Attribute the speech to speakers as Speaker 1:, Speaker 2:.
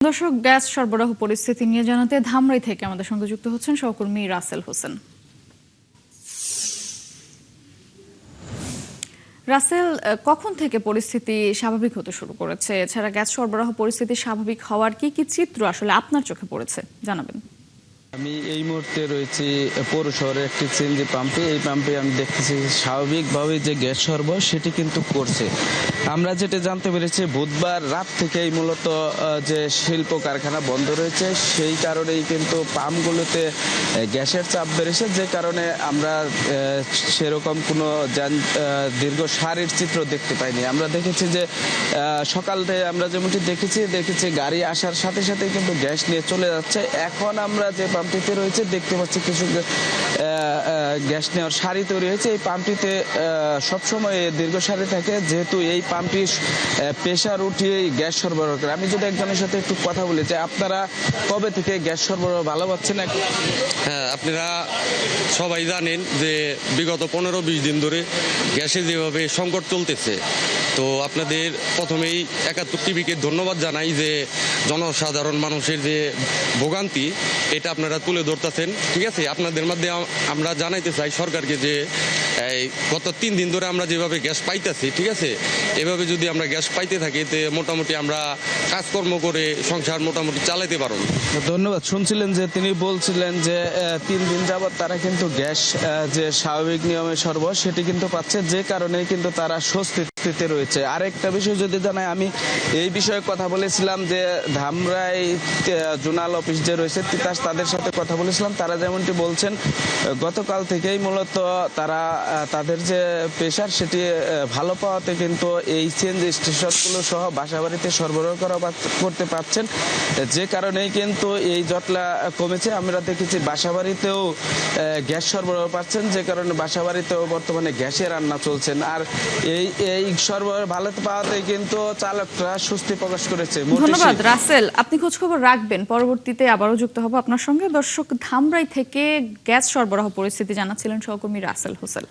Speaker 1: দর্শক, গ্যাস সরবরাহ পরিস্থিতি নিয়ে জানাতে ধামরাই থেকে আমাদের সঙ্গে যুক্ত হচ্ছেন সহকর্মী রাসেল হোসেন। রাসেল, কখন থেকে পরিস্থিতি স্বাভাবিক হতে শুরু করেছে? এছাড়া গ্যাস সরবরাহ পরিস্থিতি স্বাভাবিক হওয়ার কি কি চিত্র আসলে আপনার চোখে পড়েছে জানাবেন।
Speaker 2: আমি এই মুহূর্তে রয়েছি পৌর শহরের একটি সিএনজি পাম্পে। এই পাম্পে আমি দেখতেছি স্বাভাবিকভাবে যে গ্যাস সরবরাহ সেটি কিন্তু করছে। আমরা যেটা জানতে পেরেছি বুধবার রাত থেকেই মূলত যে শিল্প কারখানা বন্ধ রয়েছে, সেই কারণেই কিন্তু পাম্পগুলোতে গ্যাসের চাপ বেড়েছে, যে কারণে আমরা সেরকম কোনো দীর্ঘ সারির চিত্র দেখতে পাইনি। আমরা দেখেছি যে সকাল থেকে আমরা যেমনটি দেখেছি গাড়ি আসার সাথে সাথে কিন্তু গ্যাস নিয়ে চলে যাচ্ছে। এখন আমরা যে পাম্পটিতে রয়েছে দেখতে পাচ্ছি কিছু গ্যাস নেওয়ার সারি তৈরি হয়েছে। এই পাম্পটিতে সবসময় দীর্ঘ সারি থাকে, যেহেতু এই পাম্পটি প্রেশার উঠিয়ে গ্যাস সরবরাহ করে। আমি যদি একজনের সাথে একটু কথা বলি যে আপনারা কবে থেকে গ্যাস সরবরাহ ভালো পাচ্ছেন?
Speaker 3: হ্যাঁ, আপনারা সবাই জানেন যে বিগত 15-20 দিন ধরে গ্যাসে যেভাবে সংকট চলতেছে, তো আপনাদের প্রথমেই 71 টিভিকে ধন্যবাদ জানাই যে জনসাধারণ মানুষের যে ভোগান্তি এটা আপনারা তুলে ধরতেছেন। ঠিক আছে, আপনাদের মধ্যে আমরা জানাইতে চাই সরকারকে যে এই গত 3 দিন ধরে আমরা যেভাবে গ্যাস পাইতেছি, ঠিক আছে, এভাবে যদি আমরা গ্যাস পাইতে থাকি তে মোটামুটি আমরা কাজকর্ম করে সংসার মোটামুটি চালাইতে পারব।
Speaker 2: ধন্যবাদ। শুনছিলেন যে তিনি বলছিলেন যে 3 দিন যাবৎ তারা কিন্তু গ্যাস যে স্বাভাবিক নিয়মে সরবরাহ সেটি কিন্তু পাচ্ছে, যে কারণে কিন্তু তারা স্বস্তিতে রয়েছে। আরেকটা বিষয় যদি জানাই, আমি এই বিষয়ে কথা বলেছিলাম যে ধামরাই জোনাল অফিস যে রয়েছে তিতাস, তাদের সাথে কথা বলেছিলাম। তারা যেমনটি বলছেন গতকাল থেকেই মূলত তারা তাদের যে প্রেশার সেটি ভালো পাওয়াতে কিন্তু এই সিএনজি স্টেশনগুলো সহ বাসাবাড়িতে সরবরাহ করতে পারছেন, যে কারণেই কিন্তু এই জটলা কমেছে। আমরা দেখেছি বাসাবাড়িতেও গ্যাস সরবরাহ পাচ্ছেন, যে কারণে বাসাবাড়িতেও বর্তমানে গ্যাসে রান্না চলছেন। আর এই সরবরাহ ভালো পাওয়াতে কিন্তু চালকরা স্বস্তি প্রকাশ করেছে।
Speaker 1: ধন্যবাদ রাসেল, আপনি খোঁজখবর রাখবেন, পরবর্তীতে আবারও যুক্ত হব আপনার সঙ্গে। দর্শক, ধামরাই থেকে গ্যাস সরবরাহ পরিস্থিতি জানাচ্ছিলেন সহকর্মী রাসেল হোসেন।